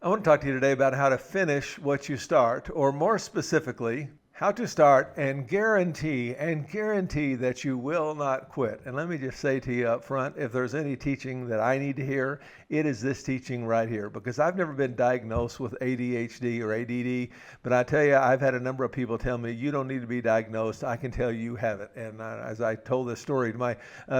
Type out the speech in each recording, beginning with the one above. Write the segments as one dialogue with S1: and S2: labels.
S1: I want to talk to you today about how to finish what you start, or more specifically, how to start and guarantee that you will not quit. And let me just say to you up front, if there's any teaching that I need to hear, it is this teaching right here, because I've never been diagnosed with ADHD or ADD, but I tell you, I've had a number of people tell me, you don't need to be diagnosed. I can tell you have it. And as I told this story to my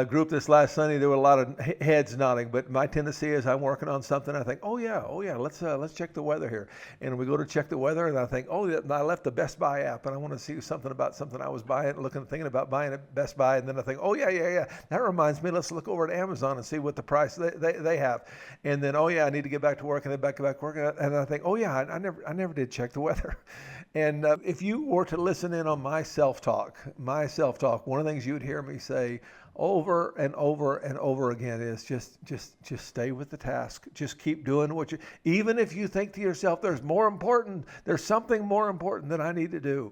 S1: group this last Sunday, there were a lot of heads nodding, but my tendency is I'm working on something. I think, oh yeah, let's check the weather here. And we go to check the weather, and I think, oh, yeah, I left the Best Buy app, and I want to see something about something I was buying, thinking about buying at Best Buy, and then I think, oh yeah, that reminds me, let's look over at Amazon and see what the price they have, and then, oh yeah, I need to get back to work, and then back to work, and I think, oh yeah, I never did check the weather. And if you were to listen in on my self-talk, one of the things you would hear me say over and over and over again is just stay with the task. Just keep doing even if you think to yourself, there's something more important that I need to do.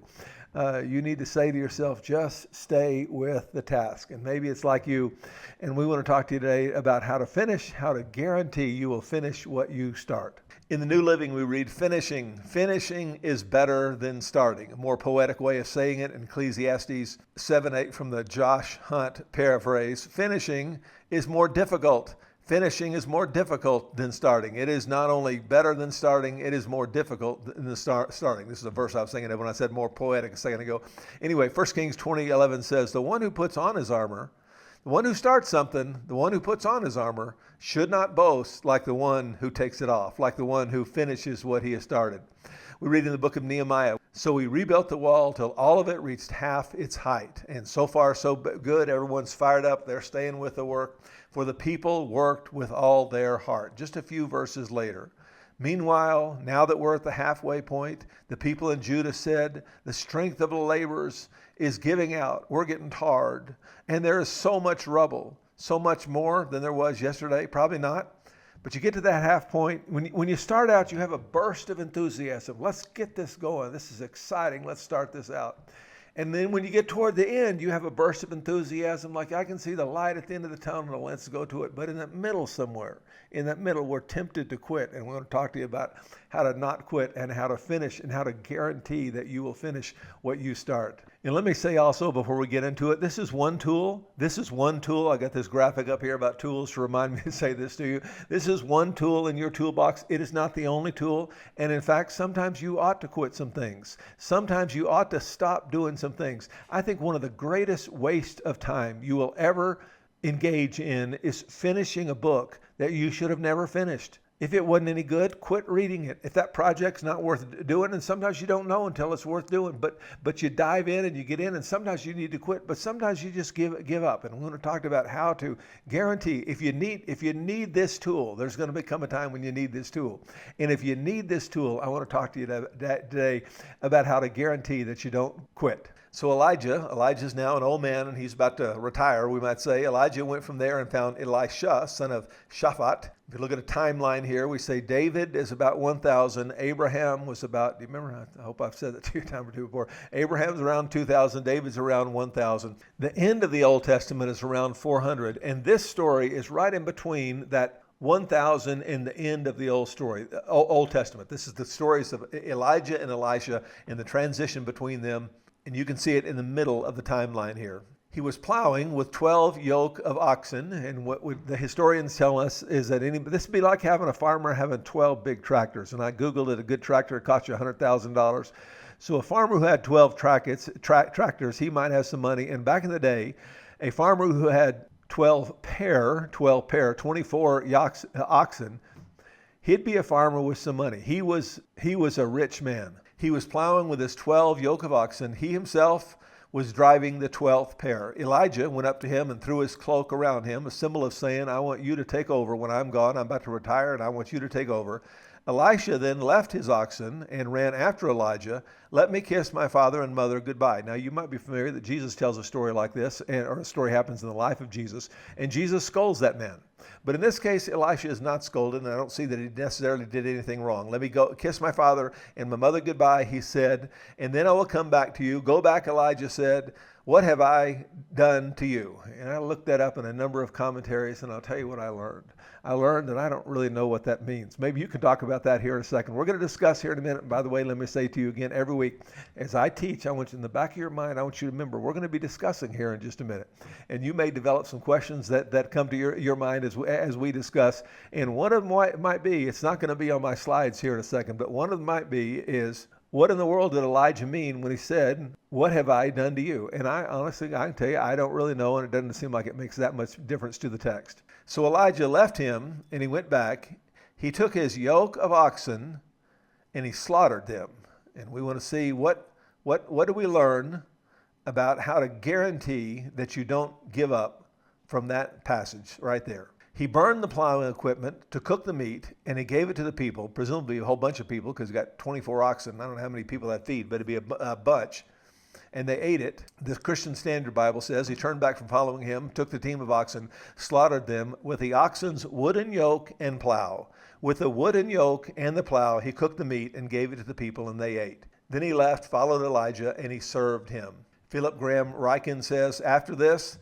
S1: You need to say to yourself, just stay with the task. And maybe it's like you, and we want to talk to you today about how to guarantee you will finish what you start. In the New Living, we read finishing. Finishing is better than starting. A more poetic way of saying it in Ecclesiastes 7:8 from the Josh Hunt paraphrase. Finishing is more difficult. Finishing is more difficult than starting. It is not only better than starting, it is more difficult than starting. This is a verse I was thinking of when I said more poetic a second ago. Anyway, 1 Kings 20:11 says, the one who puts on his armor, the one who starts something, the one who puts on his armor, should not boast like the one who takes it off, like the one who finishes what he has started. We read in the book of Nehemiah, so he rebuilt the wall till all of it reached half its height. And so far, so good. Everyone's fired up. They're staying with the work. For the people worked with all their heart. Just a few verses later. Meanwhile, now that we're at the halfway point, the people in Judah said, the strength of the laborers is giving out. We're getting tired. And there is so much rubble, so much more than there was yesterday. Probably not. But you get to that half point. When you start out, you have a burst of enthusiasm. Let's get this going. This is exciting. Let's start this out. And then when you get toward the end, you have a burst of enthusiasm, like I can see the light at the end of the tunnel, let's go to it. But in that middle somewhere, we're tempted to quit. And we're going to talk to you about how to not quit and how to finish and how to guarantee that you will finish what you start. And let me say also, before we get into it, this is one tool. I got this graphic up here about tools to remind me to say this to you. This is one tool in your toolbox. It is not the only tool. And in fact, sometimes you ought to quit some things. Sometimes you ought to stop doing some things. I think one of the greatest waste of time you will ever engage in is finishing a book that you should have never finished. If it wasn't any good, quit reading it. If that project's not worth doing, and sometimes you don't know until it's worth doing, but you dive in and you get in, and sometimes you need to quit, but sometimes you just give up. And we're going to talk about how to guarantee if you need this tool, there's going to become a time when you need this tool. And if you need this tool, I want to talk to you today about how to guarantee that you don't quit. So Elijah's now an old man, and he's about to retire, we might say. Elijah went from there and found Elisha, son of Shaphat. If you look at a timeline here, we say David is about 1,000. Abraham was about, do you remember? I hope I've said that to you a time or two before. Abraham's around 2,000. David's around 1,000. The end of the Old Testament is around 400. And this story is right in between that 1,000 and the end of the Old Testament. This is the stories of Elijah and Elisha and the transition between them. And you can see it in the middle of the timeline here. He was plowing with 12 yoke of oxen, and what the historians tell us is that this would be like having a farmer having 12 big tractors. And I Googled it, a good tractor cost you $100,000. So a farmer who had 12 tractors, he might have some money. And back in the day, a farmer who had 24 oxen, he'd be a farmer with some money. He was a rich man. He was plowing with his 12 yoke of oxen. He himself was driving the 12th pair. Elijah went up to him and threw his cloak around him, a symbol of saying, I want you to take over when I'm gone. I'm about to retire, and I want you to take over. Elisha then left his oxen and ran after Elijah. Let me kiss my father and mother goodbye. Now, you might be familiar that Jesus tells a story like this, or a story happens in the life of Jesus, and Jesus scolds that man. But in this case, Elisha is not scolded, and I don't see that he necessarily did anything wrong. Let me go kiss my father and my mother goodbye, he said, and then I will come back to you. Go back, Elijah said. What have I done to you? And I looked that up in a number of commentaries, and I'll tell you what I learned. I learned that I don't really know what that means. Maybe you can talk about that here in a second. We're going to discuss here in a minute. And by the way, let me say to you again, every week as I teach, I want you in the back of your mind, I want you to remember, we're going to be discussing here in just a minute. And you may develop some questions that come to your mind as we discuss. And one of them might be, it's not going to be on my slides here in a second, but one of them might be is, what in the world did Elijah mean when he said, what have I done to you? And I honestly, I can tell you, I don't really know, and it doesn't seem like it makes that much difference to the text. So Elijah left him, and he went back. He took his yoke of oxen, and he slaughtered them. And we want to see what do we learn about how to guarantee that you don't give up from that passage right there. He burned the plowing equipment to cook the meat, and he gave it to the people, presumably a whole bunch of people, because he got 24 oxen. I don't know how many people that feed, but it'd be a bunch. And they ate it. The Christian Standard Bible says he turned back from following him, took the team of oxen, slaughtered them with the oxen's wooden yoke and plow. With the wooden yoke and the plow, he cooked the meat and gave it to the people, and they ate. Then he left, followed Elijah, and he served him. Philip Graham Ryken says, after this,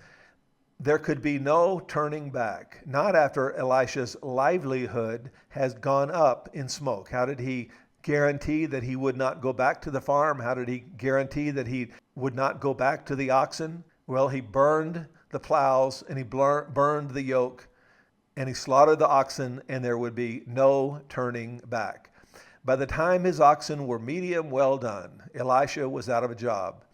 S1: there could be no turning back, not after Elisha's livelihood has gone up in smoke. How did he guarantee that he would not go back to the farm? How did he guarantee that he would not go back to the oxen? Well, he burned the plows and he burned the yoke and he slaughtered the oxen, and there would be no turning back. By the time his oxen were medium well done, Elisha was out of a job.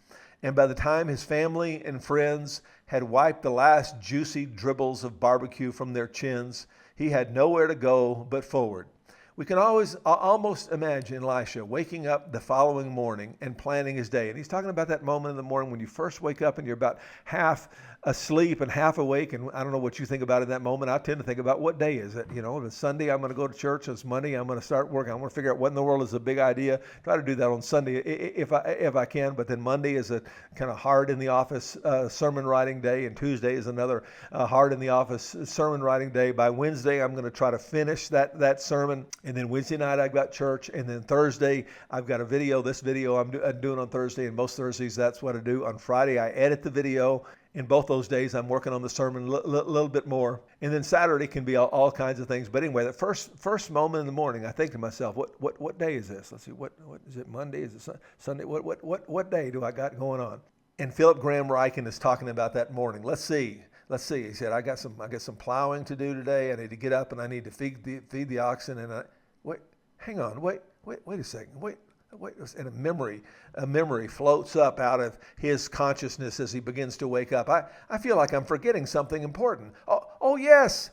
S1: And by the time his family and friends had wiped the last juicy dribbles of barbecue from their chins, he had nowhere to go but forward. We can almost imagine Elisha waking up the following morning and planning his day. And he's talking about that moment in the morning when you first wake up and you're about half asleep and half awake. And I don't know what you think about in that moment. I tend to think about, what day is it? You know, it's Sunday, I'm going to go to church. It's Monday, I'm going to start working. I'm going to figure out what in the world is a big idea. Try to do that on Sunday if I can. But then Monday is a kind of hard in the office sermon writing day. And Tuesday is another hard in the office sermon writing day. By Wednesday, I'm going to try to finish that sermon. And then Wednesday night, I've got church. And then Thursday, I've got a video. This video I'm doing on Thursday. And most Thursdays, that's what I do. On Friday, I edit the video. In both those days, I'm working on the sermon a little bit more. And then Saturday can be all kinds of things. But anyway, the first moment in the morning, I think to myself, what day is this? Let's see, what is it, Monday? Is it Sunday? What day do I got going on? And Philip Graham Ryken is talking about that morning. Let's see. He said, I got some plowing to do today. I need to get up and I need to feed the oxen. And hang on, wait a second, wait, and a memory floats up out of his consciousness as he begins to wake up. I feel like I'm forgetting something important. Oh yes,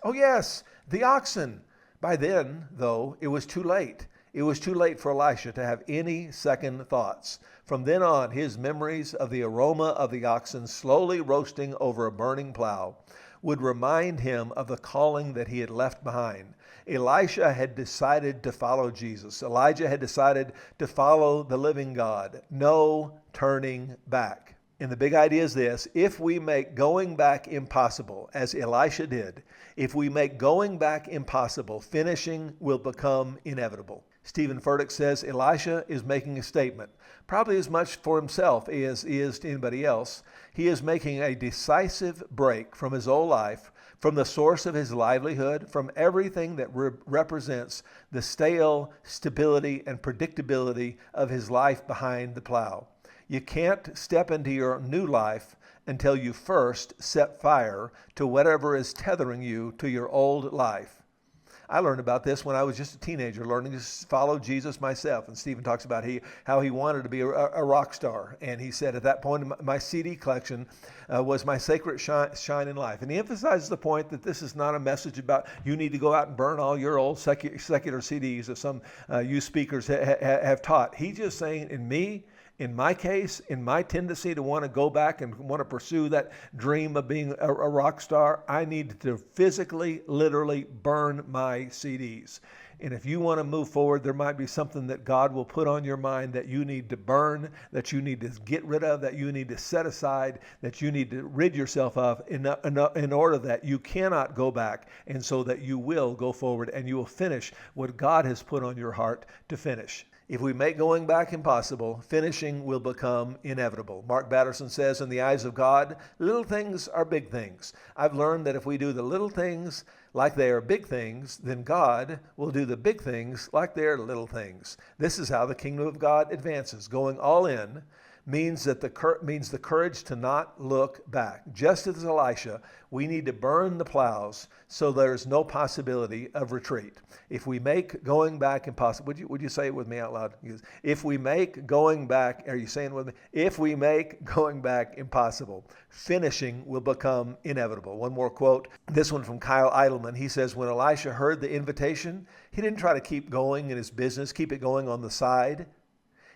S1: the oxen. By then, though, it was too late. It was too late for Elisha to have any second thoughts. From then on, his memories of the aroma of the oxen slowly roasting over a burning plow would remind him of the calling that he had left behind. Elisha had decided to follow Jesus. Elijah had decided to follow the living God. No turning back. And the big idea is this: if we make going back impossible, as Elisha did, if we make going back impossible, finishing will become inevitable. Stephen Furtick says Elisha is making a statement, probably as much for himself as he is to anybody else. He is making a decisive break from his old life, from the source of his livelihood, from everything that represents the stale stability and predictability of his life behind the plow. You can't step into your new life until you first set fire to whatever is tethering you to your old life. I learned about this when I was just a teenager, learning to follow Jesus myself. And Stephen talks about how he wanted to be a rock star. And he said at that point, my CD collection was my sacred shine in life. And he emphasizes the point that this is not a message about you need to go out and burn all your old secular CDs, as some youth speakers have taught. He's just saying, in my case, in my tendency to want to go back and want to pursue that dream of being a rock star, I need to physically, literally burn my CDs. And if you want to move forward, there might be something that God will put on your mind that you need to burn, that you need to get rid of, that you need to set aside, that you need to rid yourself of in order that you cannot go back, and so that you will go forward and you will finish what God has put on your heart to finish. If we make going back impossible, finishing will become inevitable. Mark Batterson says, in the eyes of God, little things are big things. I've learned that if we do the little things like they are big things, then God will do the big things like they are little things. This is how the kingdom of God advances. Going all in means the courage to not look back. Just as Elisha, we need to burn the plows so there's no possibility of retreat. If we make going back impossible, would you say it with me out loud? If we make going back, are you saying it with me? If we make going back impossible, finishing will become inevitable. One more quote, this one from Kyle Idleman. He says, when Elisha heard the invitation, he didn't try to keep going in his business, keep it going on the side.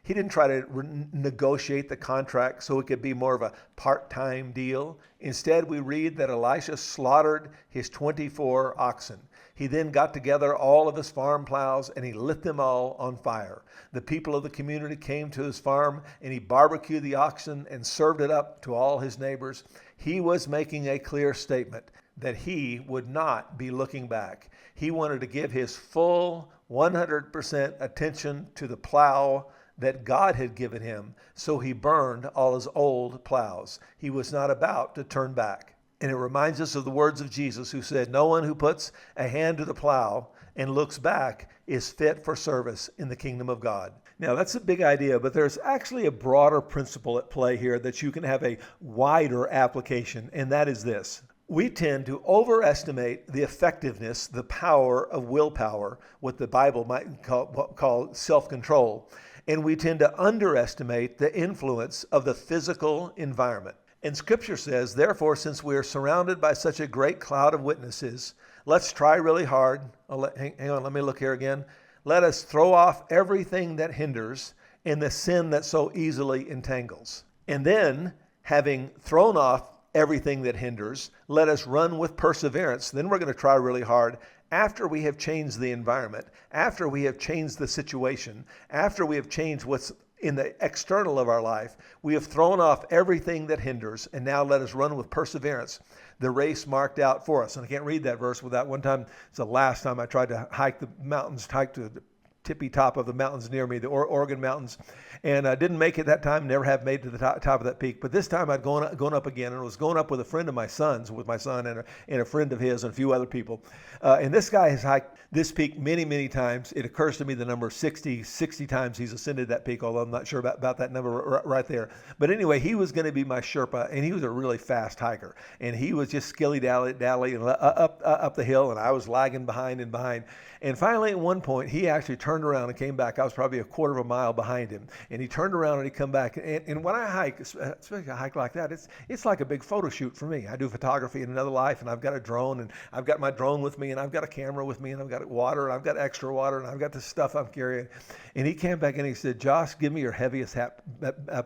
S1: He didn't try to negotiate the contract so it could be more of a part-time deal. Instead, we read that Elisha slaughtered his 24 oxen. He then got together all of his farm plows and he lit them all on fire. The people of the community came to his farm and he barbecued the oxen and served it up to all his neighbors. He was making a clear statement that he would not be looking back. He wanted to give his full 100% attention to the plow that God had given him, so he burned all his old plows. He was not about to turn back. And it reminds us of the words of Jesus, who said, no one who puts a hand to the plow and looks back is fit for service in the kingdom of God. Now, that's a big idea, but there's actually a broader principle at play here that you can have a wider application, and that is this. We tend to overestimate the effectiveness, the power of willpower, what the Bible might call self-control. And we tend to underestimate the influence of the physical environment. And Scripture says, therefore, since we are surrounded by such a great cloud of witnesses, let's try really hard. Hang on, let me look here again. Let us throw off everything that hinders and the sin that so easily entangles. And then, having thrown off everything that hinders, let us run with perseverance. Then we're going to try really hard. After we have changed the environment, after we have changed the situation, after we have changed what's in the external of our life, we have thrown off everything that hinders, and now let us run with perseverance the race marked out for us. And I can't read that verse without one time. It's the last time I tried to hike the mountains, hike to the tippy top of the mountains near me, the Oregon mountains, and I didn't make it that time, never have made it to the top of that peak. But this time I'd gone up again, and I was going up with a friend of my son's, with my son and a friend of his and a few other people. And this guy has hiked this peak many, many times. It occurs to me the number 60 times he's ascended that peak, although I'm not sure about that number right there. But anyway, he was going to be my Sherpa, and he was a really fast hiker. And he was just skilly-dally up the hill, and I was lagging behind. And finally, at one point, he actually turned around and came back. I was probably a quarter of a mile behind him. And he turned around and he come back. And when I hike, especially a hike like that, it's like a big photo shoot for me. I do photography in another life, and I've got a drone, and I've got my drone with me, and I've got a camera with me, and I've got water, and I've got extra water, and I've got the stuff I'm carrying. And he came back and he said, Josh, give me your heaviest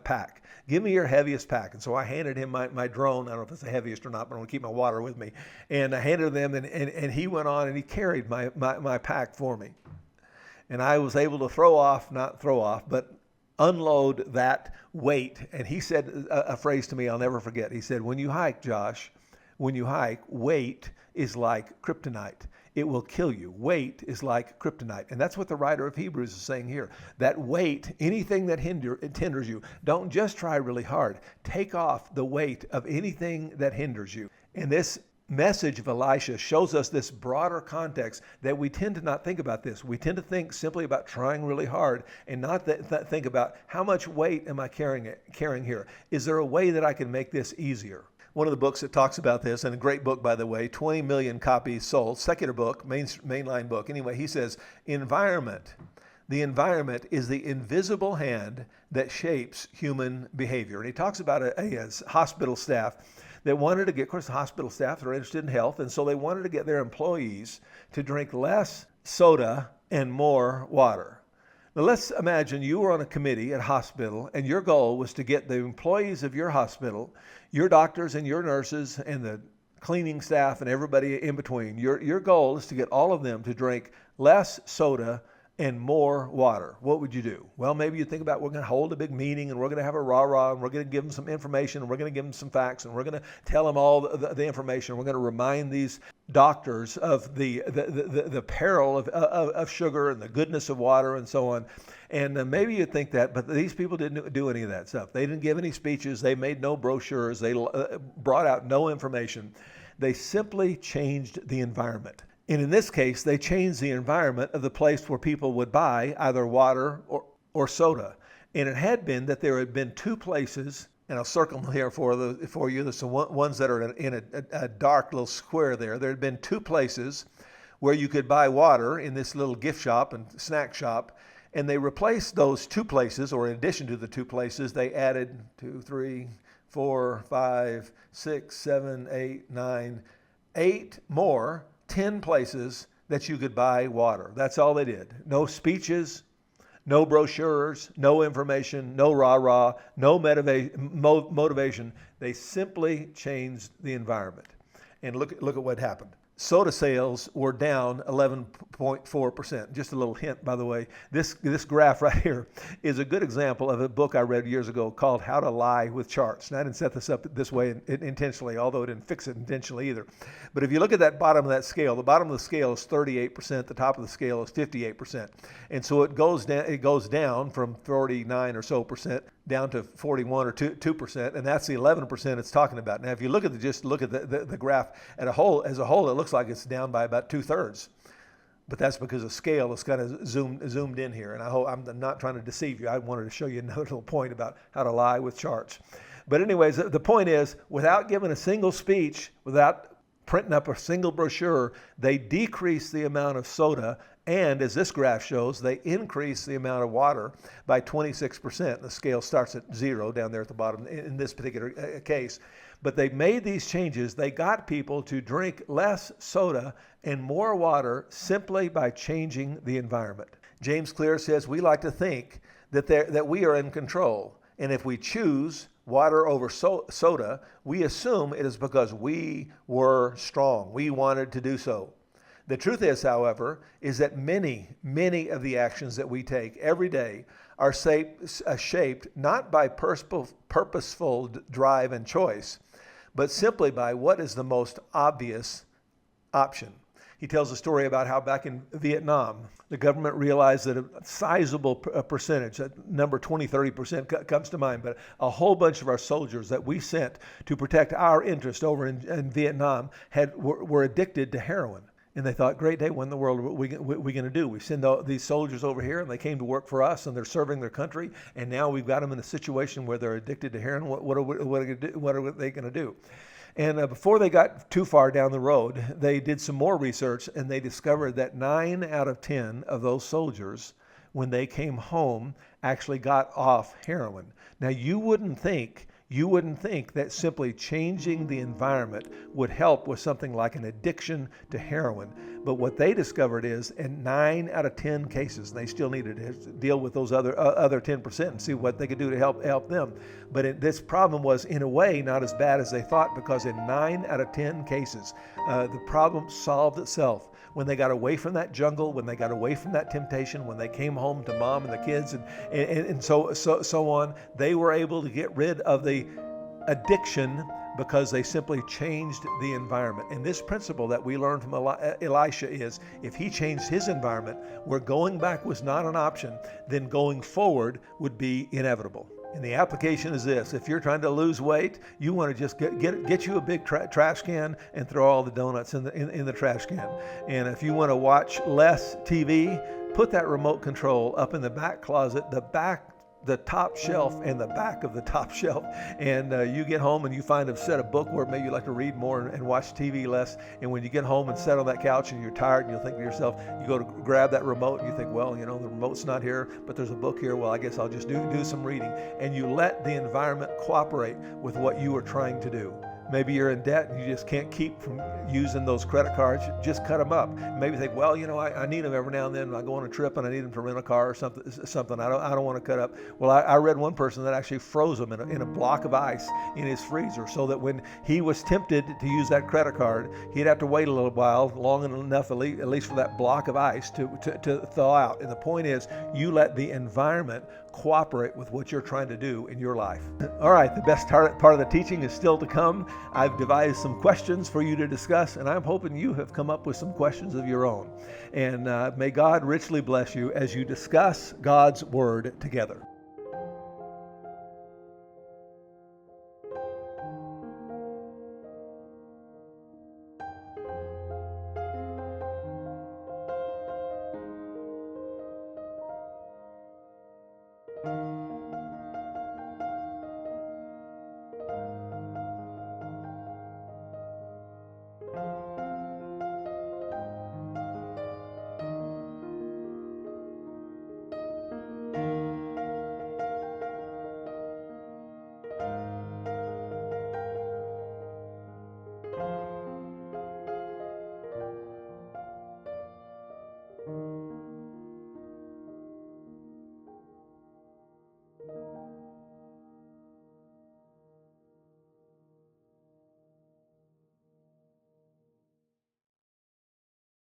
S1: pack. Give me your heaviest pack. And so I handed him my drone. I don't know if it's the heaviest or not, but I'm going to keep my water with me. And I handed them, and he went on and he carried my pack for me. And I was able to not throw off, but unload that weight. And he said a phrase to me I'll never forget. He said, when you hike, Josh, weight is like kryptonite. It will kill you. Weight is like kryptonite. And that's what the writer of Hebrews is saying here. That weight, anything that hinders you, don't just try really hard. Take off the weight of anything that hinders you. And this message of Elisha shows us this broader context that we tend to not think about this. We tend to think simply about trying really hard and not think about how much weight am I carrying here? Is there a way that I can make this easier? One of the books that talks about this, and a great book, by the way, 20 million copies sold, secular book, mainline book. Anyway, he says, the environment is the invisible hand that shapes human behavior. And he talks about a hospital staff that wanted to get, of course, the hospital staff are interested in health, and so they wanted to get their employees to drink less soda and more water. Now, let's imagine you were on a committee at a hospital, and your goal was to get the employees of your hospital, your doctors and your nurses and the cleaning staff, and everybody in between. Your goal is to get all of them to drink less soda and more water. What would you do? Well, maybe you think about, we're going to hold a big meeting and we're going to have a rah-rah and we're going to give them some information and we're going to give them some facts and we're going to tell them all the information. We're going to remind these doctors of the peril of sugar and the goodness of water and so on. And maybe you think that, but these people didn't do any of that stuff. They didn't give any speeches. They made no brochures. They brought out no information. They simply changed the environment. And in this case, they changed the environment of the place where people would buy either water or soda. And it had been that there had been two places, and I'll circle them here for you. There's some ones that are in a dark little square there. There had been two places where you could buy water in this little gift shop and snack shop. And they replaced those two places, or in addition to the two places, they added 2, 3, 4, 5, 6, 7, 8, 9, 8 more, 10 places that you could buy water. That's all they did. No speeches, no brochures, no information, no rah-rah, no motivation. They simply changed the environment. And look at what happened. Soda sales were down 11.4%. Just a little hint, by the way. This graph right here is a good example of a book I read years ago called How to Lie with Charts. And I didn't set this up this way intentionally, although it didn't fix it intentionally either. But if you look at that bottom of that scale, the bottom of the scale is 38%, the top of the scale is 58%. And so it goes down from 49 or so percent down to 41 or 2%, and that's the 11% it's talking about. Now, if you look at the graph as a whole, it looks like it's down by about 2/3. But that's because the scale is kind of zoomed in here. And I'm not trying to deceive you. I wanted to show you another little point about how to lie with charts. But anyways, the point is, without giving a single speech, without printing up a single brochure, they decrease the amount of soda, and as this graph shows, they increase the amount of water by 26%. The scale starts at 0 down there at the bottom in this particular case. But they made these changes. They got people to drink less soda and more water simply by changing the environment. James Clear says, we like to think that we are in control. And if we choose water over soda, we assume it is because we were strong. We wanted to do so. The truth is, however, is that many of the actions that we take every day are shaped not by purposeful drive and choice, but simply by what is the most obvious option. He tells a story about how back in Vietnam, the government realized that a sizable percentage, number 20-30% comes to mind, but a whole bunch of our soldiers that we sent to protect our interest over in Vietnam were addicted to heroin. And they thought, great day, what in the world are we going to do? We send these soldiers over here, and they came to work for us, and they're serving their country, and now we've got them in a situation where they're addicted to heroin. What are they going to do? And before they got too far down the road, they did some more research, and they discovered that 9 out of 10 of those soldiers, when they came home, actually got off heroin. Now, you wouldn't think that simply changing the environment would help with something like an addiction to heroin. But what they discovered is, in 9 out of 10 cases, they still needed to deal with those other 10% and see what they could do to help them. But this problem was, in a way, not as bad as they thought, because in 9 out of 10 cases, the problem solved itself. When they got away from that jungle, when they got away from that temptation, when they came home to mom and the kids and so on, they were able to get rid of the addiction because they simply changed the environment. And this principle that we learned from Elisha is, if he changed his environment, where going back was not an option, then going forward would be inevitable. And the application is this: if you're trying to lose weight, you want to just get you a big trash can and throw all the donuts in the trash can. And if you want to watch less TV, put that remote control up in the back closet, the top shelf and the back of the top shelf, and you get home and you find a set of book where maybe you like to read more and watch TV less. And when you get home and sit on that couch and you're tired, and you'll think to yourself, you go to grab that remote and you think, well, the remote's not here, but there's a book here. Well, I guess I'll just do some reading. And you let the environment cooperate with what you are trying to do. Maybe you're in debt and you just can't keep from using those credit cards. Just cut them up. Maybe think, well, I need them every now and then. I go on a trip and I need them to rent a car or something. I don't want to cut up. Well, I read one person that actually froze them in a block of ice in his freezer, so that when he was tempted to use that credit card, he'd have to wait a little while, long enough at least for that block of ice to thaw out. And the point is, you let the environment cooperate with what you're trying to do in your life. All right, the best part of the teaching is still to come. I've devised some questions for you to discuss, and I'm hoping you have come up with some questions of your own. And may God richly bless you as you discuss God's Word together.